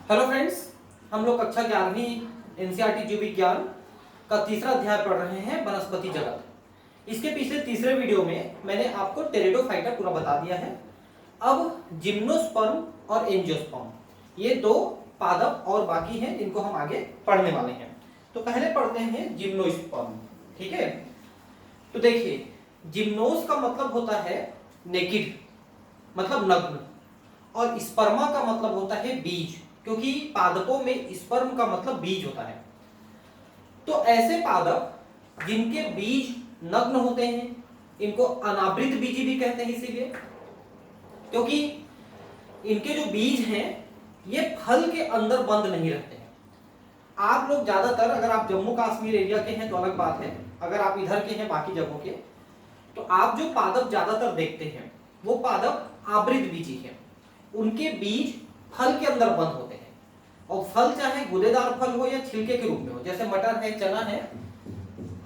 Hello friends, हम लोग कक्षा 11वीं एनसीईआरटी जीव विज्ञान का तीसरा अध्याय पढ़ रहे हैं, वनस्पति जगत। इसके पिछले तीसरे वीडियो में मैंने आपको टेरिडोफाइटा पूरा बता दिया है। अब जिम्नोस्पर्म और एंजियोस्पर्म ये दो पादप और बाकी हैं जिनको हम आगे पढ़ने वाले हैं। तो पहले पढ़ते हैं जिम्नोस्पर्म। ठीक है, तो देखिए जिम्नोस का मतलब होता है नेकिड, मतलब नग्न, और स्पर्मा का मतलब होता है बीज, क्योंकि पादपों में स्पर्म का मतलब बीज होता है। तो ऐसे पादप जिनके बीज नग्न होते हैं इनको अनावृत बीजी भी कहते हैं, इसीलिए क्योंकि इनके जो बीज हैं ये फल के अंदर बंद नहीं रहते हैं। आप लोग ज्यादातर, अगर आप जम्मू कश्मीर एरिया के हैं तो अलग बात है, अगर आप इधर के हैं बाकी जगहों के, तो आप जो पादप ज्यादातर देखते हैं वो पादप आवृत बीजी हैं। उनके बीज फल के अंदर बंद होते हैं, और फल चाहे गूदेदार फल हो या छिलके के रूप में हो, जैसे मटर है, चना है,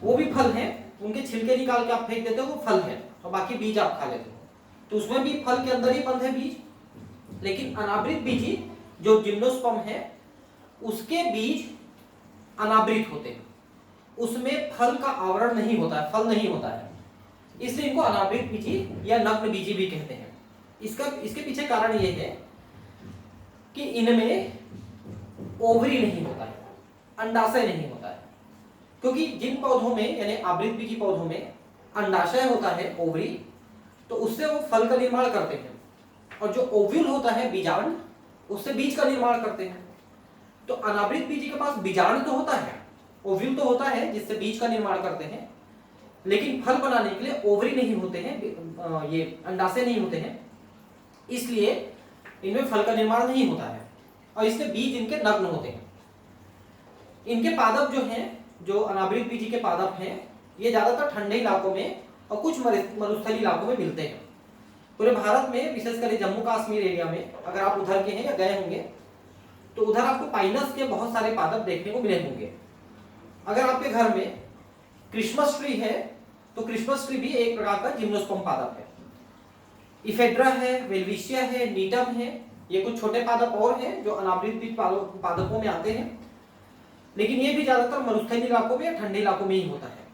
वो भी फल है, उनके छिलके निकाल के आप फेंक देते हो वो फल है, और बाकी बीज आप खा लेते हो, तो उसमें भी फल के अंदर ही बंद है बीज। लेकिन अनावृत बीजी जो जिम्नोस्पर्म है उसके बीज अनावृत होते हैं, उसमें फल का आवरण नहीं होता है, फल नहीं होता है, इसलिए इनको अनावृत बीजी या नग्न बीजी भी कहते हैं। इसके पीछे कारण यह है कि इनमें ओवरी नहीं होता है, अंडाशय नहीं होता है, क्योंकि जिन पौधों में यानी आवृत बीजी पौधों में अंडाशय होता है, ओवरी, तो उससे वो फल का निर्माण करते हैं, और जो ओव्यूल होता है, बीजांड, उससे बीज का निर्माण करते हैं। तो अनावृत बीजी के पास बीजांड तो होता है, ओव्यूल तो होता है जिससे बीज का निर्माण करते हैं, लेकिन फल बनाने के लिए ओवरी नहीं होते हैं, ये अंडाशय नहीं होते हैं, इसलिए इनमें फल का निर्माण नहीं होता है, और इसलिए बीज इनके नग्न होते हैं। इनके पादप जो हैं, जो अनावृत बीजी के पादप हैं, ये ज्यादातर ठंडे इलाकों में और कुछ मरुस्थलीय इलाकों में मिलते हैं। पूरे भारत में, विशेषकर जम्मू कश्मीर एरिया में, अगर आप उधर के हैं या गए होंगे तो उधर आपको पाइनस के बहुत सारे पादप देखने को मिले होंगे। अगर आपके घर में क्रिसमस ट्री है तो क्रिसमस ट्री भी एक प्रकार का जिम्नोस्पर्म पादप है। इफेड्रा है, वेल्विशिया है, नीटम है, ये कुछ छोटे पादप और हैं जो अनावृत बीज पादपों में आते हैं, लेकिन ये भी ज्यादातर मरुस्थलीय इलाकों में या ठंडे इलाकों में ही होता है।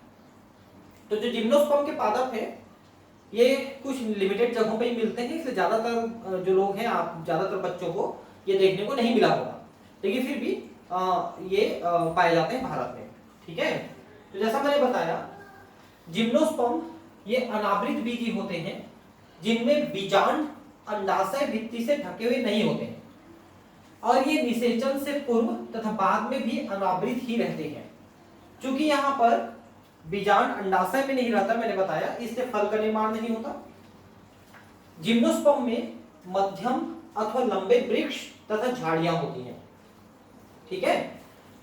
तो जो जिम्नोस्पर्म के पादप है ये कुछ लिमिटेड जगहों पे ही मिलते हैं, इसलिए ज्यादातर जो लोग हैं, आप ज्यादातर बच्चों को ये देखने को नहीं मिला होगा, लेकिन फिर भी ये पाए जाते हैं भारत में। ठीक है, तो जैसा मैंने बताया जिम्नोस्पर्म ये अनावृत बीजी होते हैं जिनमें बीजांड अंडाशय भित्ति से ढके हुए नहीं होते हैं, और ये निषेचन से पूर्व तथा बाद में भी अनावृत ही रहते हैं। क्योंकि यहाँ पर बीजांड अंडाशय में नहीं रहता, मैंने बताया, इससे फल का निर्माण नहीं होता। जिम्नोस्पर्म में मध्यम अथवा लंबे वृक्ष तथा झाड़ियां होती हैं। ठीक है,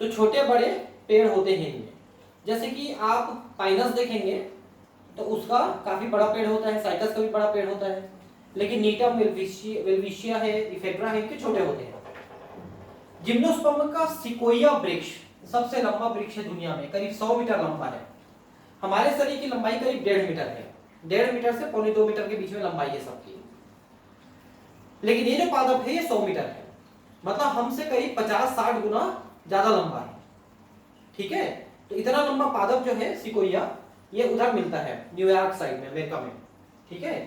तो छोटे बड़े पेड़ होते हैं इनमें, जैसे कि आप पाइनस देखेंगे तो उसका काफी बड़ा पेड़ होता है, साइकस का भी बड़ा पेड़ होता है, लेकिन नीटम, वेल्विशिया है, इफेड्रा है, इनके छोटे होते हैं। जिम्नोस्पर्म का सिकोया वृक्ष सबसे लंबा वृक्ष है दुनिया में, करीब 100 मीटर लंबा है। हमारे शरीर की लंबाई करीब 1.5 मीटर है, 1.5 मीटर से 1.25 मीटर के बीच में लंबाई है सबकी, लेकिन ये जो पादप है ये 100 मीटर है, मतलब हमसे करीब 50-60 गुना ज्यादा लंबा है। ठीक है, तो इतना लंबा पादप जो है सिकोया, ये उधर मिलता है न्यूयॉर्क साइड में, अमेरिका में। ठीक है,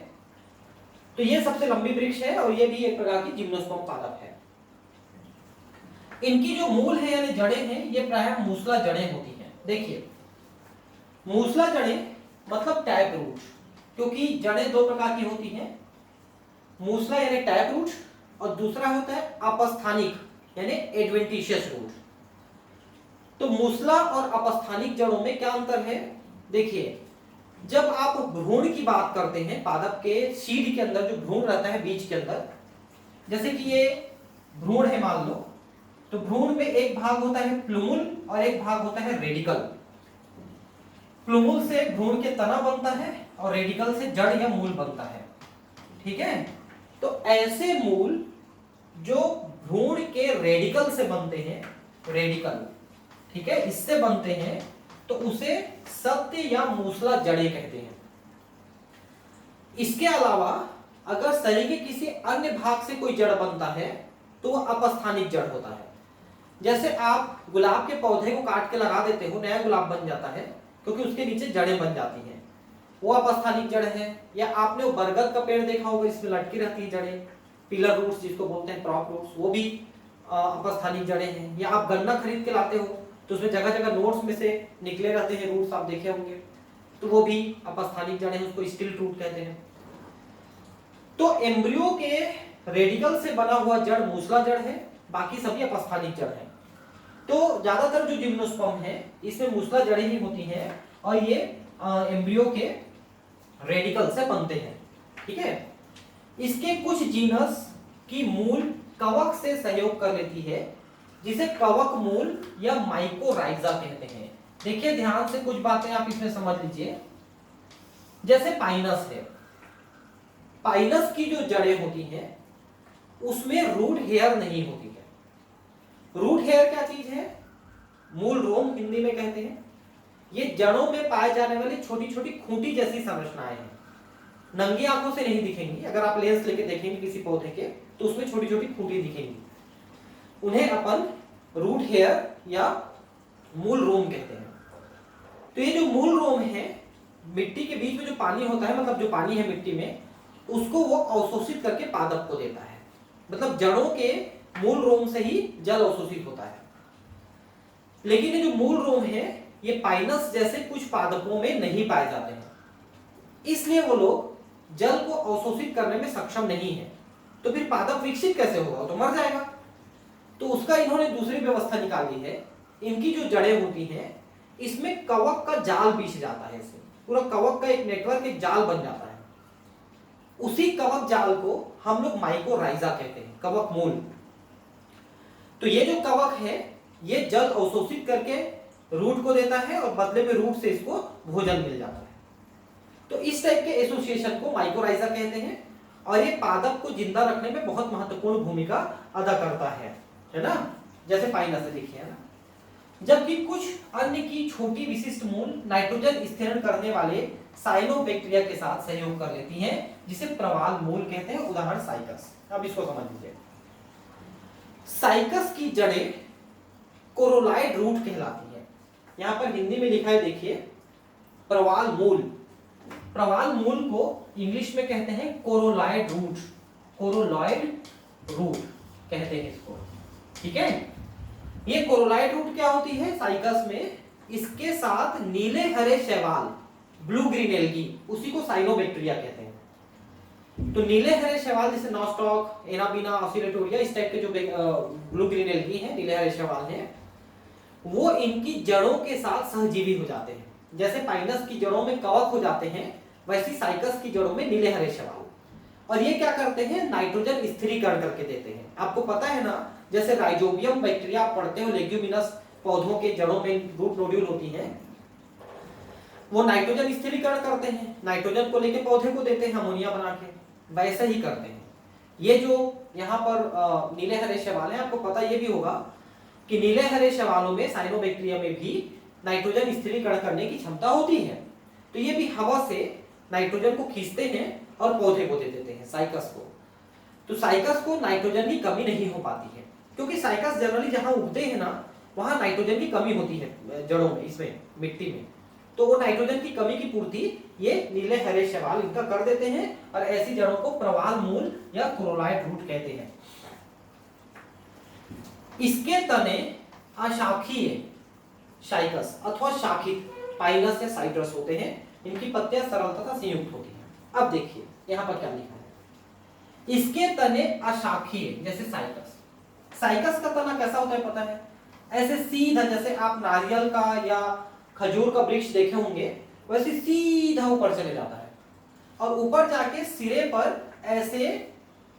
तो ये सबसे लंबी वृक्ष है, और ये भी एक प्रकार की जिम्नोस्पर्म पादप है। इनकी जो मूल है यानी जड़ें हैं, ये प्रायः मूसला जड़ें होती हैं। देखिए मूसला जड़ें मतलब टैप रूट, क्योंकि जड़ें दो प्रकार की होती हैं, मूसला यानी टैप रूट, और दूसरा होता है अपस्थानिक यानी एडवेंटिशियस रूट। तो मूसला और अपस्थानिक जड़ों में क्या अंतर है? देखिए, जब आप भ्रूण की बात करते हैं, पादप के सीड के अंदर जो भ्रूण रहता है बीज के अंदर, जैसे कि ये भ्रूण है मान लो, तो भ्रूण में एक भाग होता है प्लूमुल और एक भाग होता है रेडिकल। प्लूमुल से भ्रूण के तना बनता है और रेडिकल से जड़ या मूल बनता है। ठीक है, तो ऐसे मूल जो भ्रूण के रेडिकल से बनते हैं, रेडिकल, ठीक है, इससे बनते हैं, तो उसे सत्य या मूसला जड़ें कहते हैं। इसके अलावा अगर शरीर के किसी अन्य भाग से कोई जड़ बनता है तो वो अपस्थानिक जड़ होता है। जैसे आप गुलाब के पौधे को काट के लगा देते हो, नया गुलाब बन जाता है क्योंकि उसके नीचे जड़ें बन जाती हैं, वो अपस्थानिक जड़ है। या आपने वो बरगद का पेड़ देखा होगा, इसमें लटकी रहती है जड़ें, पिलर रूट्स जिसको बोलते हैं, प्रॉप रूट्स, वो भी अपस्थानिक जड़ें हैं। या आप गन्ना खरीद के लाते हो तो उसमें जगह जगह नोड्स में से निकले रहते हैं रूट्स, आप देखे होंगे, तो वो भी अपस्थानिक जड़ें हैं, उसको स्टिल रूट कहते हैं। तो एम्ब्रियो के रेडिकल से बना हुआ जड़ मूसला जड़ है, बाकी सभी अपस्थानिक जड़ है। तो ज्यादातर जो जिम्नोस्पर्म है इसमें मूसला जड़ें ही होती हैं और ये एम्ब्रियो के रेडिकल से बनते हैं, ठीक है। इसके कुछ जीनस की मूल कवक से सहयोग कर लेती है, जिसे कवक मूल या माइकोराइजा कहते हैं। देखिए ध्यान से कुछ बातें आप इसमें समझ लीजिए। जैसे पाइनस है, पाइनस की जो जड़ें होती हैं उसमें रूट हेयर नहीं होती है। रूट हेयर क्या चीज है? मूल रोम हिंदी में कहते हैं। ये जड़ों में पाए जाने वाली छोटी छोटी खूंटी जैसी संरचनाएं हैं, नंगी आंखों से नहीं दिखेंगी। अगर आप लेंस लेके देखेंगे किसी पौधे के तो उसमें छोटी छोटी खूंटी दिखेंगी, उन्हें अपन रूट हेयर या मूल रोम कहते हैं। तो ये जो मूल रोम है, मिट्टी के बीच में जो पानी होता है, मतलब जो पानी है मिट्टी में, उसको वो अवशोषित करके पादप को देता है। मतलब जड़ों के मूल रोम से ही जल अवशोषित होता है। लेकिन ये जो मूल रोम है ये पाइनस जैसे कुछ पादपों में नहीं पाए जाते हैं, इसलिए वो लोग जल को अवशोषित करने में सक्षम नहीं है। तो फिर पादप विकसित कैसे होगा? तो मर जाएगा। तो उसका इन्होंने दूसरी व्यवस्था निकाली है। इनकी जो जड़ें होती हैं इसमें कवक का जाल बिछ जाता है, इसमें पूरा कवक का एक नेटवर्क, एक जाल बन जाता है। उसी कवक जाल को हम लोग माइकोराइजा कहते हैं, कवक मूल। तो ये जो कवक है ये जल अवशोषित करके रूट को देता है और बदले में रूट से इसको भोजन मिल जाता है। तो इस टाइप के एसोसिएशन को माइकोराइजा कहते हैं और ये पादप को जिंदा रखने में बहुत महत्वपूर्ण भूमिका अदा करता है ना। जैसे पाइनस देखिए, है ना। जबकि कुछ अन्य की छोटी विशिष्ट मूल नाइट्रोजन स्थिरण करने वाले साइनोबैक्टीरिया के साथ सहयोग कर लेती हैं, जिसे प्रवाल मूल कहते हैं। उदाहरण साइकस। अब इसको समझ लीजिए। साइकस की जड़ें कोरोलाइड रूट कहलाती है। यहां पर हिंदी में लिखा है, देखिए, प्रवाल मूल। प्रवाल मूल को इंग्लिश में कहते हैं कोरोलाइड रूट, कोरोलॉइड रूट कहते हैं इसको, ठीक है। ये कोरोलाइड रूट क्या होती है साइकस में? इसके साथ नीले हरे शैवाल, ब्लू ग्रीन एल्गी, उसी को साइनोबैक्टीरिया कहते हैं। तो नीले हरे शैवाल जैसे नॉस्टॉक, एनाबीना, ऑसिलेटोरिया, इस टाइप के जो ब्लू ग्रीन एल्गी हैं, नीले हरे शैवाल हैं, वो इनकी जड़ों के साथ सहजीवी हो जाते हैं। जैसे पाइनस की जड़ों में कवक हो जाते हैं, वैसी साइकस की जड़ों में नीले हरे शैवाल। और ये क्या करते हैं? नाइट्रोजन स्थिरीकरण करके देते हैं। आपको पता है ना, जैसे राइजोबियम बैक्टीरिया आप पढ़ते हो, लेग्यूमिनस पौधों के जड़ों में रूट नोड्यूल होती हैं, वो नाइट्रोजन स्थिरीकरण करते हैं, नाइट्रोजन को लेके पौधे को देते हैं अमोनिया बना के। वैसे ही करते हैं ये जो यहाँ पर नीले हरे शैवाल हैं। आपको पता ये भी होगा कि नीले हरे शैवालों में, साइनोबैक्टीरिया में भी नाइट्रोजन स्थिरीकरण करने की क्षमता होती है। तो ये भी हवा से नाइट्रोजन को खींचते हैं और पौधे को दे देते हैं, साइकस को। तो साइकस को नाइट्रोजन की कमी नहीं हो पाती है, क्योंकि साइकस जनरली जहां उगते हैं ना, वहां नाइट्रोजन की कमी होती है जड़ों में, इसमें मिट्टी में। तो वो नाइट्रोजन की कमी की पूर्ति ये नीले हरे शैवाल इनका कर देते हैं और ऐसी जड़ों को प्रवाल मूल या कोरोलाइड रूट कहते हैं। इसके तने अशाखीय साइकस अथवा शाखित पाइनस या साइट्रस होते हैं। इनकी पत्तियां सरल तथा संयुक्त होती हैं। अब देखिए यहां पर क्या लिखा है, इसके तने अशाखीय जैसे साइकस। साइकस का तना कैसा होता है पता है? ऐसे सीधा, जैसे आप नारियल का या खजूर का वृक्ष देखे होंगे, वैसे सीधा ऊपर चले जाता है और ऊपर जाके सिरे पर ऐसे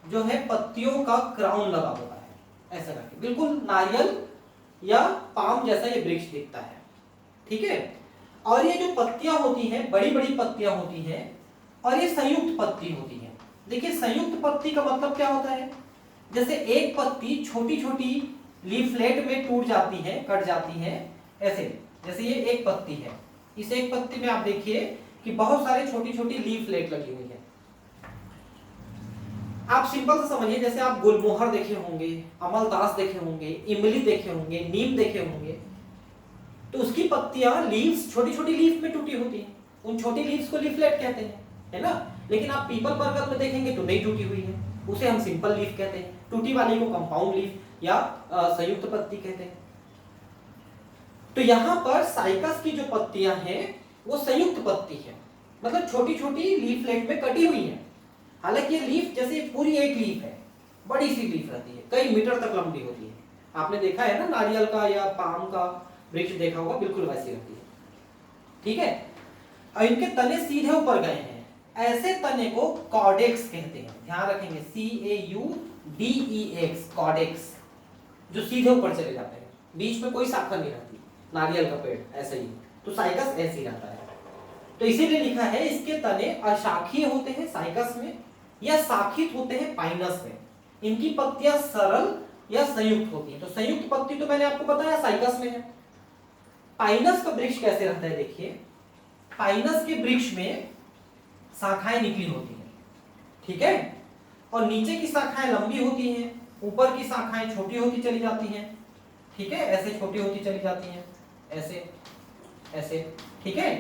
जो है पत्तियों का क्राउन लगा होता है, ऐसा करके बिल्कुल नारियल या पाम जैसा ये वृक्ष दिखता है, ठीक है। और ये जो पत्तियां होती हैं, बड़ी बड़ी पत्तियां होती हैं और ये संयुक्त पत्ती होती है। देखिए संयुक्त पत्ती का मतलब क्या होता है? जैसे एक पत्ती छोटी छोटी लीफलेट में टूट जाती है, कट जाती है, ऐसे। जैसे ये एक पत्ती है, इस एक पत्ती में आप देखिए कि बहुत सारे छोटी छोटी लीफलेट लगी हुई है। आप सिंपल से समझिए, जैसे आप गुलमोहर देखे होंगे, अमलतास देखे होंगे, इमली देखे होंगे, नीम देखे होंगे, तो उसकी पत्तियां लीव्स छोटी छोटी लीफ में टूटी होती हैं, उन छोटी लीव्स को लीफलेट कहते हैं, है ना। लेकिन आप पीपल बरगद में देखेंगे तो नहीं टूटी हुई है, उसे हम सिंपल लीफ कहते हैं, टूटी वाली को कंपाउंड लीफ या संयुक्त पत्ती कहते हैं। तो यहां पर साइकस की जो पत्तियां हैं वो संयुक्त पत्ती है, मतलब छोटी छोटी लीफलेट में कटी हुई है। हालांकि ये लीफ जैसे पूरी एक लीफ है, बड़ी सी लीफ रहती है, कई मीटर तक लंबी होती है। आपने देखा है ना नारियल का या पाम का वृक्ष देखा होगा, बिल्कुल वैसी रहती है, ठीक है। और इनके तने सीधे ऊपर गए हैं, ऐसे तने को कॉडेक्स कहते हैं, ध्यान रखेंगे, CAUDEX, कॉडेक्स, जो सीधे ऊपर चले जाते हैं, बीच में कोई शाखा नहीं रहती, नारियल का पेड़ ऐसे ही, तो साइकस ऐसे ही रहता है। तो इसीलिए लिखा है इसके तने अशाखीय होते हैं साइकस में, या शाखित होते हैं पाइनस में। इनकी पत्तियां सरल या संयुक्त होती हैं। तो संयुक्त पत्ती तो मैंने आपको बताया साइकस में है। पाइनस का वृक्ष कैसे रहता है, देखिए, पाइनस के वृक्ष में शाखाएं निकली होती हैं, ठीक है, और नीचे की शाखाएं लंबी होती हैं, ऊपर की शाखाएं छोटी होती चली जाती हैं, ठीक है, ऐसे छोटी होती चली जाती हैं, ऐसे ऐसे, ठीक है।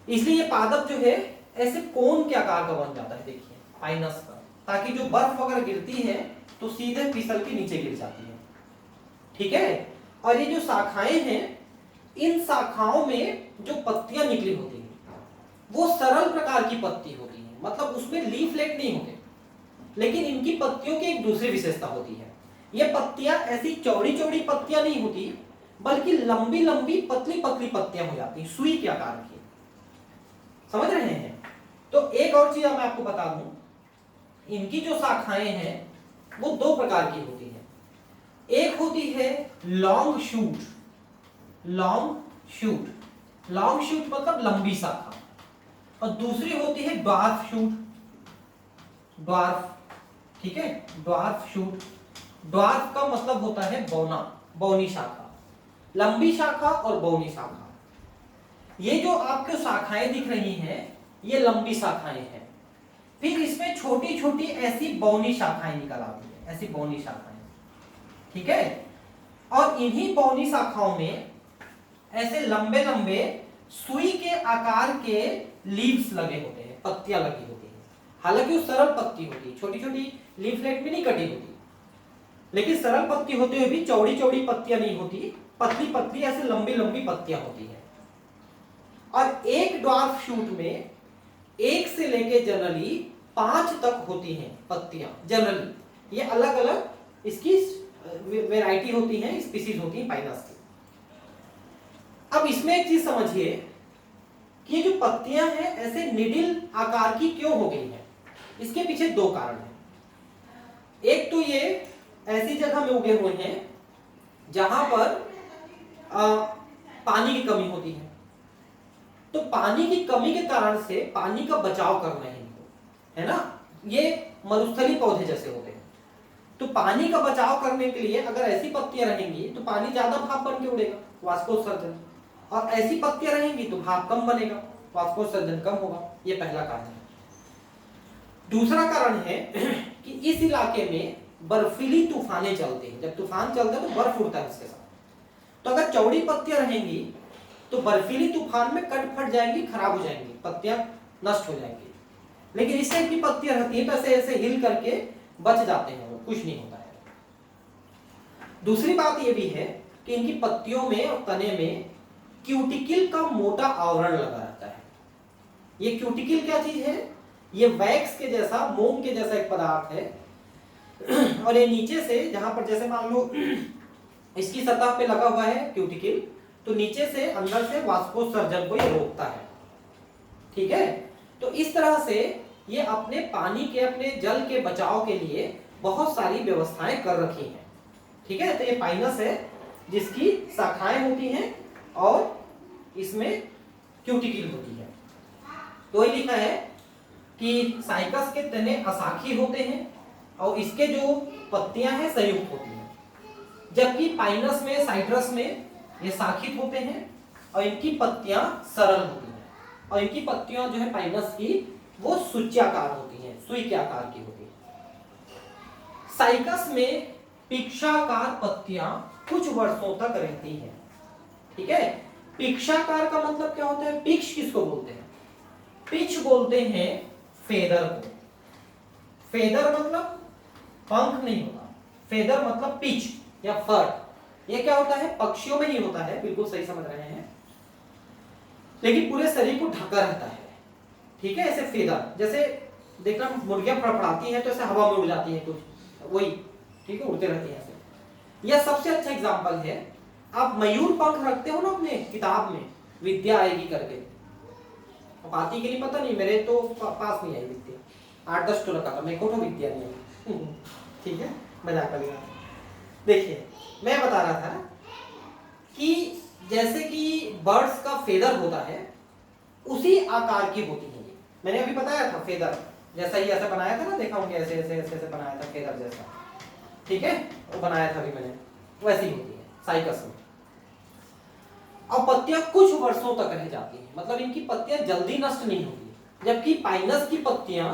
इसलिए ये पादप जो है ऐसे कोन के आकार का बन जाता है, देखिए पाइनस का, ताकि जो बर्फ वगैरह गिरती है तो सीधे फिसल के नीचे गिर जाती है, ठीक है। और ये जो शाखाएं हैं, इन शाखाओं में जो पत्तियां निकली होती हैं वो सरल प्रकार की पत्ती होती है, मतलब उसमें लीफलेट नहीं होते, लेकिन इनकी पत्तियों की एक दूसरी विशेषता होती है, ये पत्तियां ऐसी चौड़ी चौड़ी पत्तियां नहीं होती, बल्कि लंबी लंबी पतली पतली पत्तियां हो जाती हैं, सुई के आकार की, समझ रहे हैं। तो एक और चीज मैं आपको बता दूं, इनकी जो शाखाएं हैं वो दो प्रकार की होती हैं, एक होती है long shoot, long shoot, long shoot मतलब लंबी शाखा, और दूसरी होती है ड्वार्फ शूट, ड्वार्फ, ठीक है, ड्वार्फ शूट। ड्वार्फ का मतलब होता है बौना, बौनी शाखा, लंबी शाखा और बौनी शाखा। ये जो आपको शाखाएं दिख रही हैं ये लंबी शाखाएं हैं, फिर इसमें छोटी छोटी ऐसी बौनी शाखाएं निकल आती है, ऐसी बौनी शाखाएं, ठीक है। और इन्हीं बौनी शाखाओं में ऐसे लंबे लंबे सुई के आकार के लीव्स लगे होते हैं, पत्तियां लगी होती हैं। हालांकि वो सरल पत्ती होती है, छोटी छोटी लीफलेट में नहीं कटी होती, लेकिन सरल पत्ती होते हुए भी चौड़ी चौड़ी पत्तियां नहीं होती, पतली पतली ऐसे लंबी लंबी पत्तियां होती हैं। और एक ड्वार्फ शूट में एक से लेके जनरली 5 तक होती हैं पत्तियां, जनरली ये अलग अलग इसकी वैरायटी होती हैं, स्पीसीज होती हैं पाइनस की। अब इसमें एक चीज समझिए कि ये जो पत्तियां हैं ऐसे निडिल आकार की क्यों हो गई हैं, इसके पीछे दो कारण हैं। एक तो ये ऐसी जगह में उगे हुए हैं जहां पर पानी की कमी होती है, तो पानी की कमी के कारण से पानी का बचाव करना है इनको, है ना, ये मरुस्थलीय पौधे जैसे होते हैं, तो पानी का बचाव करने के लिए अगर ऐसी पत्तियां रहेंगी तो पानी ज्यादा भाप बन के उड़ेगा, वाष्पोत्सर्जन, और ऐसी पत्तियां रहेंगी तो भाप कम बनेगा, वाष्पोत्सर्जन कम होगा। ये पहला कारण है। दूसरा कारण है कि इस इलाके में बर्फीली तूफानें चलती हैं, जब तूफान चलता है तो बर्फ उड़ता है इसके साथ, तो अगर चौड़ी पत्तियां रहेंगी तो बर्फीली तूफान में कट फट जाएंगी, खराब हो जाएंगी, पत्तियां नष्ट हो जाएंगी। लेकिन इस टाइप की पत्तियां रहती हैं तो ऐसे ऐसे हिल करके बच जाते हैं, वो कुछ नहीं होता है। दूसरी बात ये भी है कि इनकी पत्तियों में और तने में क्यूटिकल का मोटा आवरण लगा रहता है। ये क्यूटिकल क्या चीज है, ये वैक्स के जैसा, मोम के जैसा एक पदार्थ है, और ये नीचे से, जहां पर जैसे मान लो इसकी सतह पे लगा हुआ है क्यूटिकल, तो नीचे से अंदर से वाष्पोत्सर्जन को ये रोकता है, ठीक है। तो इस तरह से ये अपने पानी के, अपने जल के बचाव के लिए बहुत सारी व्यवस्थाएं कर रखी हैं, ठीक है। तो ये पाइनस है जिसकी शाखाएं होती हैं और इसमें क्यूटिकल होती है। तो ये लिखा है कि साइकस के तने अशाखी होते हैं और इसके जो पत्तियां हैं संयुक्त होती हैं, जबकि पाइनस में, साइट्रस में ये शाखित होते हैं और इनकी पत्तियां सरल होती हैं, और इनकी पत्तियां जो है पाइनस की वो सूच्याकार होती हैं, सुई के आकार की होती है। साइकस में पिक्षाकार पत्तियां कुछ वर्षों तक रहती हैं। ठीक है, पिक्षाकार का मतलब क्या होता है? पिक्ष किसको बोलते हैं? पिच बोलते हैं फेदर को। फेदर मतलब पंख नहीं होता, फेदर मतलब पिच या फर। ये क्या होता है? पक्षियों में ही होता है, बिल्कुल सही समझ रहे हैं, लेकिन पूरे शरीर को ढका रहता है। ठीक है, ऐसे फेदर, जैसे देखना मुर्गियां फड़फड़ाती हैं तो ऐसे हवा में उड़ जाती है कुछ, वही। ठीक है, उड़ते रहती है ऐसे। यह सबसे अच्छा एग्जांपल है। आप मयूर पंख रखते हो ना अपने किताब में, विद्या आएगी करके, अब आती कि नहीं पता नहीं, मेरे तो पास नहीं आई विद्या, 8-10 तो रखा था, मेरे को तो विद्या नहीं आई। ठीक है, मजाक कर रहा। देखिए, मैं बता रहा था कि जैसे कि बर्ड्स का फेदर होता है उसी आकार की होती है ये। मैंने अभी बताया था फेदर जैसा ही ऐसा बनाया था ना, देखा होंगे ऐसे ऐसे ऐसे ऐसे बनाया था फेदर जैसा। ठीक है, वो बनाया था अभी मैंने, वैसी होती है साइकस में। अब पत्तियां कुछ वर्षों तक रह जाती हैं, मतलब इनकी पत्तियां जल्दी नष्ट नहीं होती, जबकि पाइनस की पत्तियां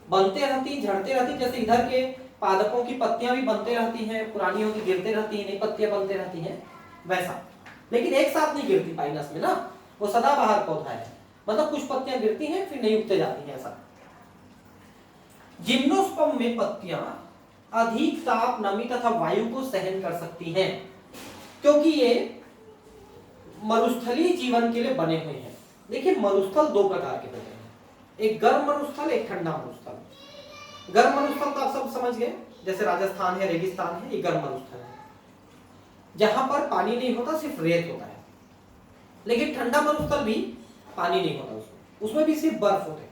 बनते रहती, झड़ते रहती, जैसे इधर के पादपों की पत्तियां भी बनते रहती हैं, पुरानी होती गिरते रहती हैं, नई पत्तियां बनते रहती हैं, वैसा। लेकिन एक साथ नहीं गिरती पाइनस में ना, वो सदाबहार पौधा है, मतलब कुछ पत्तियां गिरती हैं फिर नई उगते जाती हैं, ऐसा। जिम्नोस्पर्म में पत्तियां अधिक ताप, नमी तथा वायु को सहन कर सकती हैं, क्योंकि ये मरुस्थलीय जीवन के लिए बने हुए हैं। देखिए, मरुस्थल दो प्रकार के होते हैं, एक गर्म मरुस्थल, एक ठंडा मरुस्थल। गर्म मरुस्थल तो आप सब समझ गए, जैसे राजस्थान है, रेगिस्तान है, ये गर्म मरुस्थल है, जहां पर पानी नहीं होता, सिर्फ रेत होता है। लेकिन ठंडा मरुस्थल भी पानी नहीं होता, उसमें भी सिर्फ बर्फ होते हैं।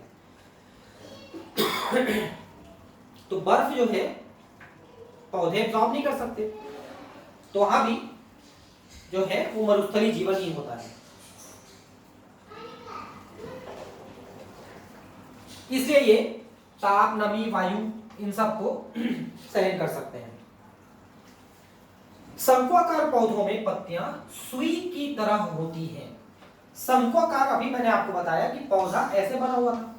तो बर्फ जो है पौधे एब्जॉर्ब नहीं कर सकते, तो वहां भी जो है वो मरुस्थलीय जीवन ही होता है। इसलिए ये ताप, नमी, वायु इन सबको सहन कर सकते हैं। शंक्वाकार पौधों में पत्तियां सुई की तरह होती हैं। शंक्वाकार, अभी मैंने आपको बताया कि पौधा ऐसे बना हुआ था,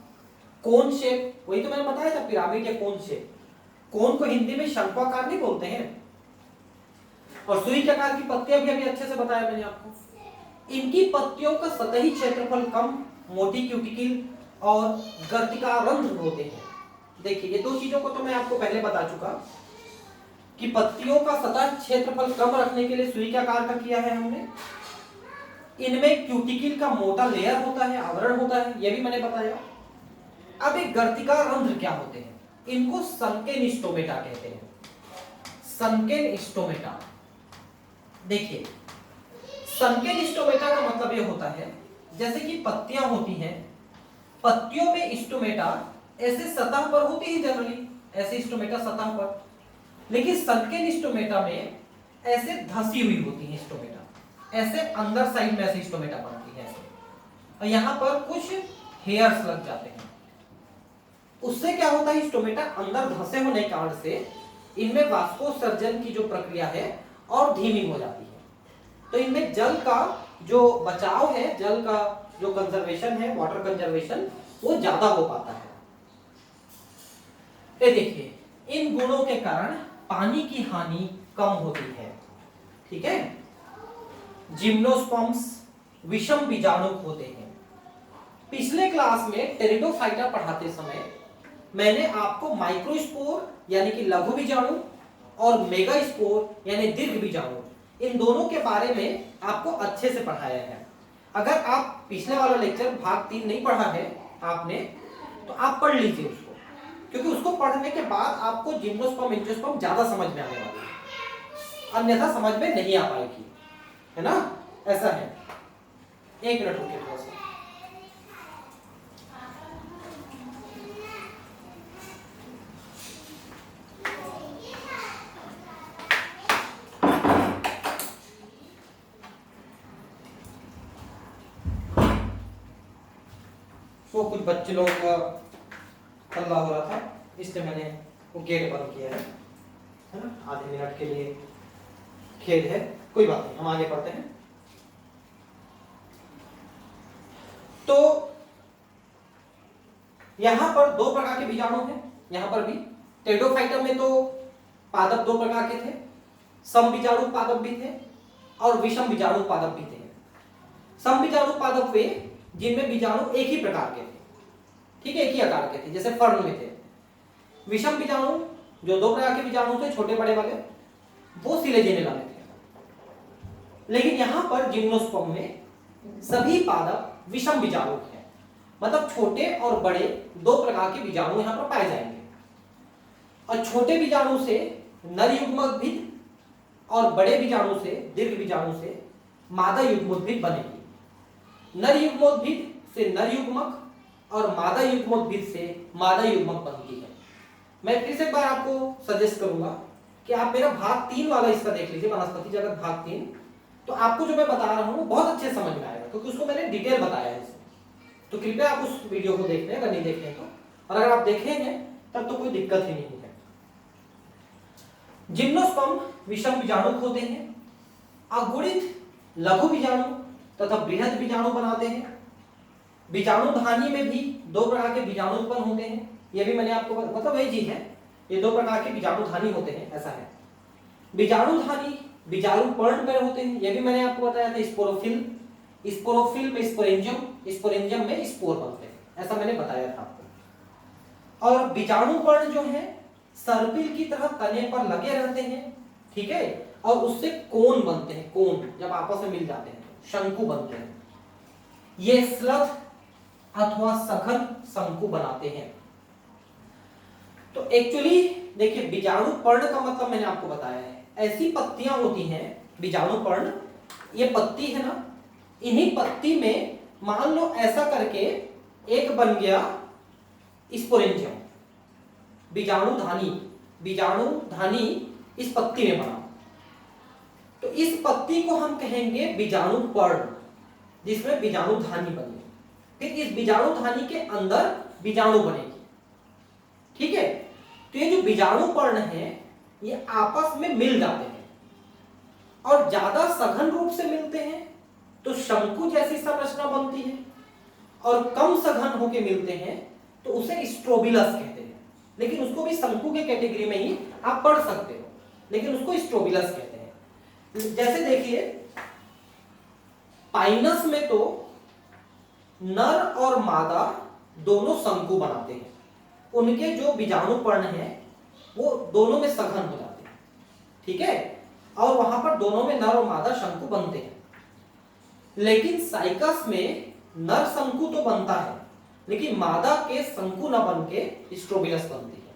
कोन शेप, वही तो मैंने बताया था, पिरामिड या कोन शेप। कोन को हिंदी में शंक्वाकार नहीं बोलते हैं, और सुई के आकार की पत्तियां भी अभी अच्छे से बताया मैंने आपको। इनकी पत्तियों का सतही क्षेत्रफल कम, मोटी क्यूटिकल और गर्तिकार रंध्र होते हैं। देखिए, ये दो चीजों को तो मैं आपको पहले बता चुका कि पत्तियों का सतह क्षेत्रफल कम रखने के लिए सुई के आकार का किया है हमने। इनमें क्यूटिकल का मोटा लेयर होता है, आवरण होता है, यह भी मैंने बताया। अब एक गर्तिकार रंध्र क्या होते हैं? इनको संकेन स्टोमेटा कहते हैं, संकेन स्टोमेटा। देखिए, संकेन स्टोमेटा का मतलब यह होता है, जैसे कि पत्तियां होती हैं, पत्तियों में स्टोमेटा ऐसे सतह पर होती है जनरली, ऐसे स्टोमेटा सतह पर, लेकिन संकेन स्टोमेटा में ऐसे धसी हुई होती है स्टोमेटा, ऐसे अंदर साइड में ऐसे स्टोमेटा बनती है ऐसे, और यहां पर कुछ हेयर्स लग जाते हैं। उससे क्या होता है, स्टोमेटा अंदर धसे होने के कारण से इनमें वाष्पोत्सर्जन की जो प्रक्रिया है और धीमी हो जाती है, तो इनमें जल का जो बचाव है, जल का जो कंजर्वेशन है, वाटर कंजर्वेशन, वो ज्यादा हो पाता है। ये देखिए, इन गुणों के कारण पानी की हानि कम होती है। ठीक है, जिम्नोस्पर्म्स विषम बीजाणुक होते हैं। पिछले क्लास में टेरिडोफाइटा पढ़ाते समय मैंने आपको माइक्रोस्पोर यानी कि लघु बीजाणु और मेगास्पोर यानी दीर्घ बीजाणु, इन दोनों के बारे में आपको अच्छे से पढ़ाया है। अगर आप पिछले वाला लेक्चर भाग 3 नहीं पढ़ा है आपने, तो आप पढ़ लीजिए उसको, क्योंकि उसको पढ़ने के बाद आपको जिम्नोस्पर्म एंजियोस्पर्म ज्यादा समझ में आने वाली है, अन्यथा समझ में नहीं आ पाएगी, है ना, ऐसा है। एक मिनट रुकिए थोड़ा सा। तो कुछ बच्चे लोग का हल्ला हो रहा था, इसलिए मैंने वो गेट बंद किया है ना, आधे मिनट के लिए। खेद है, कोई बात नहीं, हम आगे पढ़ते हैं। तो यहां पर दो प्रकार के बीजाणु हैं, यहां पर भी टेरिडोफाइटा में तो पादप दो प्रकार के थे, सम बीजाणु पादप भी थे और विषम बीजाणु पादप भी थे। सम बीजाणु पादप वे जिनमें बीजाणु एक ही प्रकार के थे, ठीक है, एक ही आकार के थे, जैसे फर्न में थे। विषम बीजाणु जो दो प्रकार के बीजाणु थे छोटे बड़े वाले, वो सिलेजेनिला में थे। लेकिन यहां पर जिम्नोस्पर्म में सभी पादप विषम बीजाणु हैं, मतलब छोटे और बड़े दो प्रकार के बीजाणु यहां पर पाए जाएंगे। और छोटे बीजाणु से नर युग्मोद्भिद और बड़े बीजाणु से दीर्घ बीजाणु से मादा युग्मोद्भिद बनेगी। नर युग्मोद्भिद से नर युग्मक और मादा युग्मोद्भिद से मादा युग्मक बनती है। मैं फिर से एक बार आपको सजेस्ट करूंगा कि आप मेरा भाग 3 वाला इसका देख लीजिए, वनस्पति जगत भाग 3, तो आपको जो मैं बता रहा हूं वो बहुत अच्छे समझ में आएगा, क्योंकि उसको मैंने डिटेल बताया है। तो कृपया आप उस वीडियो को देख लें अगर नहीं देख लें तो, और अगर आप देखे हैं तब तो कोई दिक्कत ही नहीं है। जिम्नोस्पर्म विषम बीजाणु होते हैं, अगुणित लघु बीजाणु तथा बृहद बीजाणु बनाते हैं। बीजाणुधानी में भी दो प्रकार के बीजाणु उत्पन्न होते हैं, ये भी मैंने आपको मतलब वही चीज है, ये दो प्रकार के बीजाणुधानी होते हैं, ऐसा है। बीजाणुधानी बीजाणु पर्ण में होते हैं, ये भी मैंने आपको बताया था। स्पोरोफिल, स्पोरोफिल में स्पोरेंजियम, स्पोरेंजियम में स्पोर बनते हैं, ऐसा मैंने बताया था आपको। और बीजाणु पर्ण जो है सर्पिल की तरह तने पर लगे रहते हैं, ठीक है, और उससे कोन बनते हैं। कोन जब आपस में मिल जाते हैं तो शंकु बनते हैं। ये स्लथ अथवा सघन शंकु बनाते हैं। तो एक्चुअली देखिए, बीजाणु पर्ण का मतलब मैंने आपको बताया है, ऐसी पत्तियां होती हैं बीजाणु पर्ण, ये पत्ती है ना, इन्हीं पत्ती में मान लो ऐसा करके एक बन गया स्पोरेंजियम, बीजाणुधानी, बीजाणुधानी इस पत्ती में बना, तो इस पत्ती को हम कहेंगे बीजाणु पर्ण, जिसमें बीजाणुधानी बनी। फिर इस बीजाणुधानी के अंदर बीजाणु बनेगी, ठीक है। तो ये जो बीजाणु पर्ण है ये आपस में मिल जाते हैं, और ज्यादा सघन रूप से मिलते हैं तो शंकु जैसी संरचना बनती है, और कम सघन होके मिलते हैं तो उसे स्ट्रोबिलस कहते हैं। लेकिन उसको भी शंकु के कैटेगरी में ही आप पढ़ सकते हो, लेकिन उसको स्ट्रोबिलस कहते हैं। जैसे देखिए, पाइनस में तो नर और मादा दोनों शंकु बनाते हैं, उनके जो बीजाणु पर्ण है वो दोनों में सघन हो जाते हैं, ठीक है, और वहां पर दोनों में नर और मादा शंकु बनते हैं। लेकिन साइकस में नर शंकु तो बनता है, लेकिन मादा के शंकु न बन के स्ट्रोबिलस बनती है,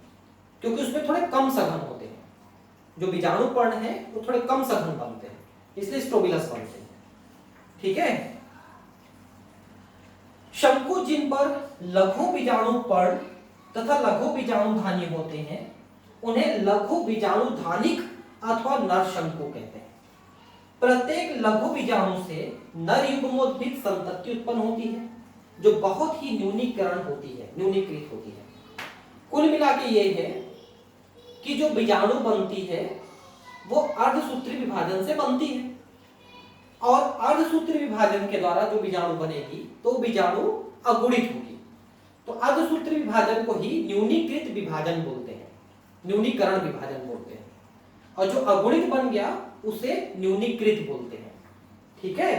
क्योंकि उसमें थोड़े कम सघन होते हैं। जो बीजाणु पर्ण है वो थोड़े कम सघन बनते हैं, इसलिए स्ट्रोबिलस बनते हैं, ठीक है। शंकु जिन पर लघु बीजाणु पर्ण तथा लघु बीजाणुधानी होते हैं उन्हें लघु बीजाणुधानिक अथवा नर शंकु कहते हैं। प्रत्येक लघु बीजाणु से नर युग्मोद्भिद संतति उत्पन्न होती है, जो बहुत ही न्यूनीकरण होती है, न्यूनीकृत होती है। कुल मिला के ये है कि जो बीजाणु बनती है वो अर्धसूत्री विभाजन से बनती है, और अर्धसूत्री विभाजन के द्वारा जो बीजाणु बनेगी तो बीजाणु अगुणित होगी। तो अर्धसूत्री विभाजन को ही न्यूनीकृत विभाजन बोलते हैं, न्यूनीकरण विभाजन बोलते हैं, और जो अगुणित बन गया उसे न्यूनीकृत बोलते हैं, ठीक है।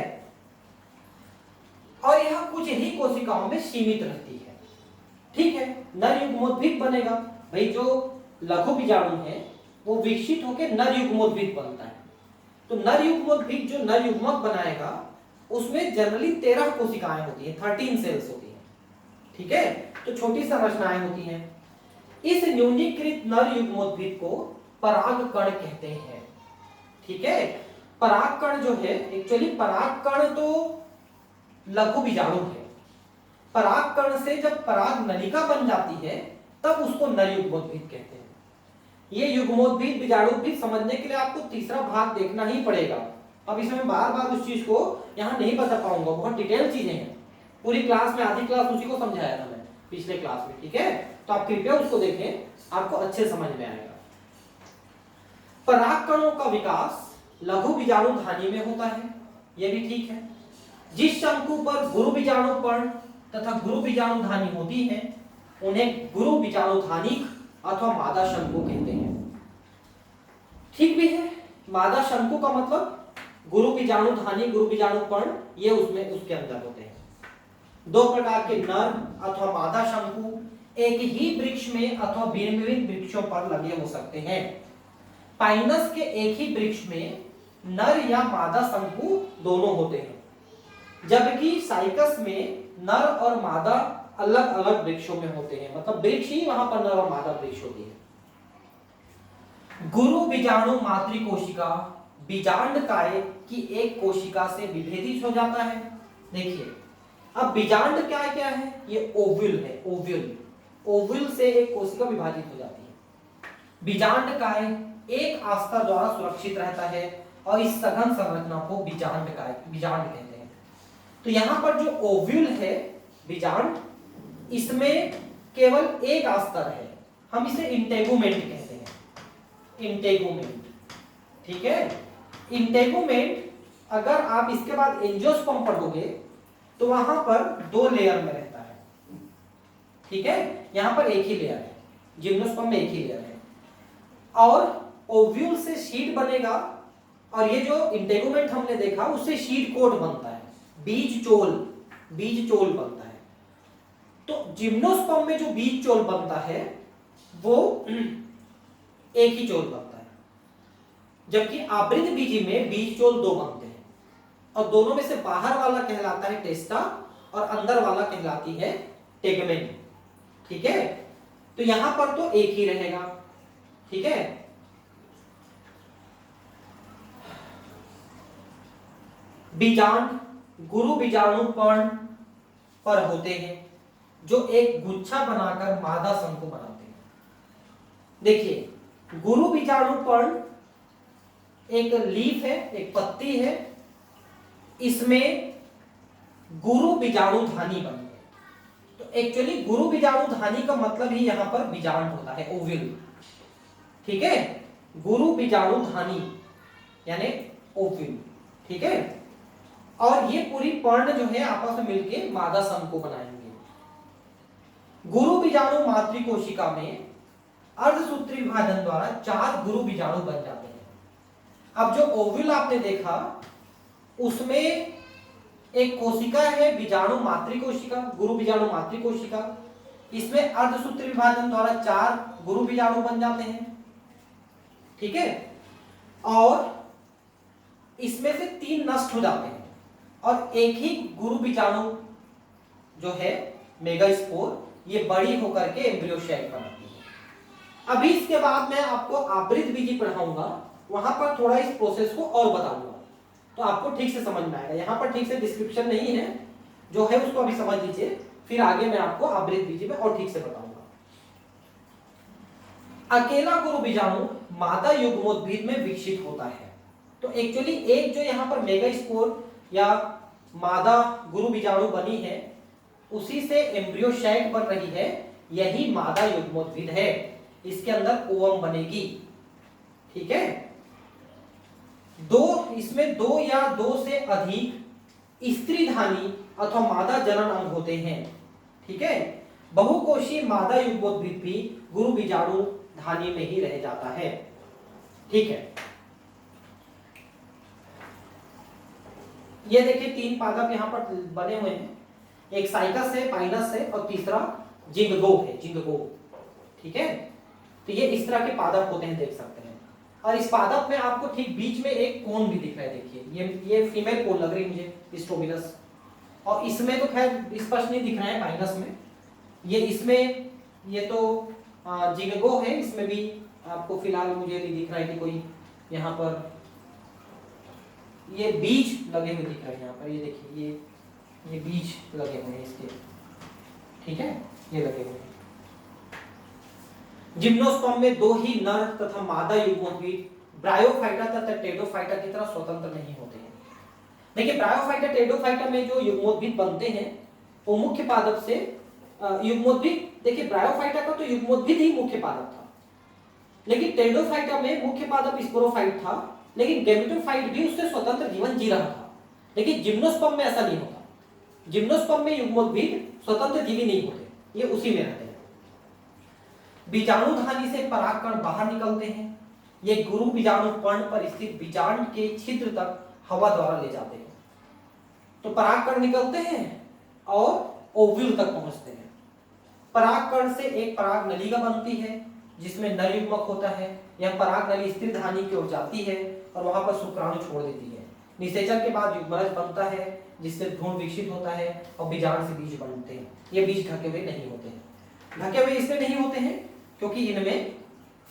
और यह कुछ ही कोशिकाओं में सीमित रहती है, ठीक है। नर युग्मोद्भिद बनेगा, भाई जो लघु बीजाणु है वो विकसित होकर नर युग्मोद्भिद बनता है। तो नर युग्मोद्भिद जो नर युग्मक बनाएगा उसमें जनरली 13 कोशिकाएं होती हैं, 13 सेल्स होती हैं, ठीक है। तो छोटी संरचनाएं होती हैं। इस न्यूनीकृत नर युग्मोद्भिद को परागकण कहते हैं, ठीक है। परागकण जो है, एक्चुअली परागकण तो लघु बीजाणु है। परागकण से जब पराग नलिका बन जाती है तब उसको नर युग्मोद्भिद कहते हैं। ये युग्मोद्भिद बीजाणुद्भिद समझने के लिए आपको तीसरा भाग देखना ही पड़ेगा। अब इसमें मैं बार बार उस चीज को यहाँ नहीं बता पाऊंगा, बहुत डिटेल चीजें हैं। पूरी क्लास में आधी क्लास उसी को समझाया था मैं पिछले क्लास में, ठीक है। तो आप कृपया उसको देखें, आपको अच्छे समझ में आएगा। परागकणों का विकास लघु बीजाणुधानी में होता है, यह भी ठीक है। जिस शंकु पर गुरु बीजाणु पर्ण तथा गुरु बीजाणुधानी होती है उन्हें गुरु बीजाणुधानिक अथवा मादा शंकु कहते हैं। ठीक भी है। मादा शंकु का मतलब गुरु बीजाणु धानी, गुरु बीजाणु पर्ण, ये उसमें उसके अंदर होते हैं। दो प्रकार के नर अथवा मादा शंकु एक ही वृक्ष में अथवा भिन्न विभिन्न वृक्षों पर लगे हो सकते हैं। पाइनस के एक ही वृक्ष में नर या मादा शंकु दोनों होते हैं, जबकि साइकस में नर और मादा अलग अलग वृक्षों में होते हैं, मतलब वृक्ष ही वहां पर नर और मादा वृक्ष होती है। गुरु बीजाणु मातृकोशिका बीजांडकाय की एक कोशिका से विभेदित हो जाता है। देखिए अब बीजांड क्या क्या है, ये ओव्यूल है, ओव्यूल, ओव्यूल से एक कोशिका विभाजित हो जाती है। बीजांडकाय एक आस्था द्वारा सुरक्षित रहता है और इस सघन संरचना को बीजांडकाय, बीजांड कहते हैं। तो यहां पर जो ओव्यूल है बीजांड, इसमें केवल एक आस्तर है, हम इसे इंटेगुमेंट कहते हैं, इंटेगुमेंट। ठीक है, इंटेगुमेंट अगर आप इसके बाद एंजियोस्पर्म पढ़ोगे तो वहां पर दो लेयर में रहता है। ठीक है, यहां पर एक ही लेयर है, जिम्नोस्पर्म में एक ही लेयर है, और ओव्यूल से शीट बनेगा, और ये जो इंटेगुमेंट हमने देखा उससे शीट कोट बनता है, बीज चोल, बीज चोल बनता है। तो जिम्नोस्पर्म में जो बीज चोल बनता है वो एक ही चोल बनता है, जबकि आवृत बीजी में बीज चोल दो बनते हैं, और दोनों में से बाहर वाला कहलाता है टेस्टा और अंदर वाला कहलाती है टेगमेन। ठीक है, तो यहां पर तो एक ही रहेगा। ठीक है, बीजांड गुरु बीजाणु पर्ण पर होते हैं जो एक गुच्छा बनाकर मादा शंकु बनाते हैं। देखिए गुरु बीजाणु पर्ण एक लीफ है, एक पत्ती है, इसमें गुरु बीजाणु धानी बनी है। तो एक्चुअली गुरु बीजाणु धानी का मतलब ही यहां पर बीजांड होता है, ओव्यूल। ठीक है, गुरु बीजाणु धानी यानी ओव्यूल। ठीक है, और ये पूरी पर्ण जो है आपस में मिलके मादा शंकु बनाएंगे। गुरु बीजाणु मातृकोशिका में अर्धसूत्री विभाजन द्वारा 4 गुरु बीजाणु बन जाते हैं। अब जो ओव्यूल आपने देखा उसमें एक कोशिका है बीजाणु मातृकोशिका, गुरु बीजाणु मातृकोशिका, इसमें अर्धसूत्री विभाजन द्वारा 4 गुरु बीजाणु बन जाते हैं। ठीक है, और इसमें से 3 नष्ट हो जाते हैं और एक ही गुरु बीजाणु जो है मेगास्पोर, ये बड़ी होकर के एम्ब्रियो शैक बनाती है। अभी इसके बाद मैं आपको आवृत बीजी पढ़ाऊंगा, वहां पर थोड़ा इस प्रोसेस को और बताऊंगा तो आपको ठीक से समझ में आएगा। यहां पर ठीक से डिस्क्रिप्शन नहीं है, जो है उसको अभी समझ लीजिए, फिर आगे मैं आपको आवृत बीजी में और ठीक से बताऊंगा। अकेला गुरु बीजाणु मादा युग्मोद्भिद में विकसित होता है। तो एक्चुअली एक जो यहाँ पर मेगास्पोर या मादा गुरु बीजाणु बनी है, उसी से एम्ब्रियो शैक बन रही है, यही मादा युग्मोद्भिद है। इसके अंदर ओवम बनेगी। ठीक है, इसमें 2 या 2 से अधिक स्त्रीधानी अथवा मादा जनन अंग होते हैं। ठीक है, बहुकोशीय मादा युग्मोद्भिद भी गुरु बीजाणु धानी में ही रह जाता है। ठीक है, ये देखिए 3 पादप यहाँ पर बने हुए हैं, एक साइकस है, पाइनस है और तीसरा जिंगगो है, जिंगगो। ठीक है, तो ये इस तरह के पादप होते हैं, देख सकते हैं। और इस पादप में आपको ठीक बीच में एक कोन भी दिख रहा है। देखिए ये फीमेल कोन लग रही है मुझे, स्ट्रोबिलस, और इसमें तो खैर स्पष्ट नहीं दिख रहा है पाइनस में, ये इसमें ये तो जिंगगो है, इसमें भी आपको फिलहाल मुझे नहीं दिख रहा है कि कोई यहाँ पर ये बीज लगे हुए दिख रहे हैं। यहाँ पर ये देखिए ये बीज लगे हुए हैं इसके। ठीक है, ये लगे हुए हैं। जिम्नोस्पर्म में 2 ही नर तथा मादा युग्मोद्भिद ब्रायोफाइटा तथा टेडोफाइटा की तरह स्वतंत्र नहीं होते हैं। देखिए ब्रायोफाइटा टेडोफाइटा में जो युग्मोद्भिद बनते हैं वो मुख्य पादप से युग्मोद्भिद, देखिए ब्रायोफाइटा का तो युग्मोद्भिद ही मुख्य पादप था, लेकिन टेडोफाइटा में मुख्य पादप स्पोरोफाइट था, लेकिन गैमेटोफाइट भी उससे स्वतंत्र जीवन जी रहा था। लेकिन जिम्नोस्पर्म में ऐसा नहीं होता। जिम्नोस्पर्म में युग्मोद्भिद स्वतंत्र जीवी नहीं होते, ये उसी में रहते हैं। बीजाणुधानी से परागकण बाहर निकलते हैं, ये गुरु बीजाणु पर्ण पर स्थित बीजांड के छिद्र तक हवा द्वारा ले जाते हैं। तो परागकण निकलते हैं और ओव्यूल तक पहुंचते हैं। परागकण से एक पराग नलिका बनती है जिसमें नर युग्मक होता है। यह पराग नली स्त्री धानी की ओर जाती है और वहां पर शुक्राणु छोड़ देती है। निषेचन के बाद युग्मनज बनता है जिससे भ्रूण विकसित होता है और बीजांड से बीज बनते हैं। ये बीज ढके हुए नहीं होते हैं। ढके हुए इसलिए नहीं होते हैं क्योंकि इनमें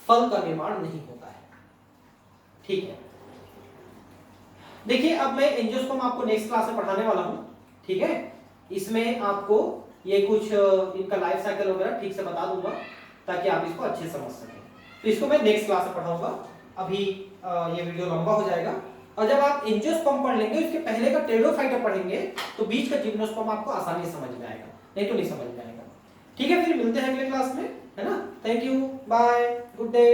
फल का निर्माण नहीं होता है। ठीक है, देखिए अब मैं एंजियोस्पर्म आपको नेक्स्ट क्लास में पढ़ाने वाला हूं। ठीक है, इसमें आपको ये कुछ इनका लाइफ साइकिल वगैरह ठीक से बता दूंगा ताकि आप इसको अच्छे से समझ सकें। तो इसको मैं नेक्स्ट क्लास में पढ़ाऊंगा। अभी ये वीडियो लंबा हो जाएगा। और जब आप एंजियोस्पर्म पढ़ लेंगे, उसके पहले का टेरिडोफाइटा पढ़ेंगे तो बीच का जिम्नोस्पर्म आपको आसानी से समझ में आएगा, नहीं तो नहीं समझ में आएगा। ठीक है, फिर मिलते हैं अगले क्लास में, है ना। Thank you, bye, good day.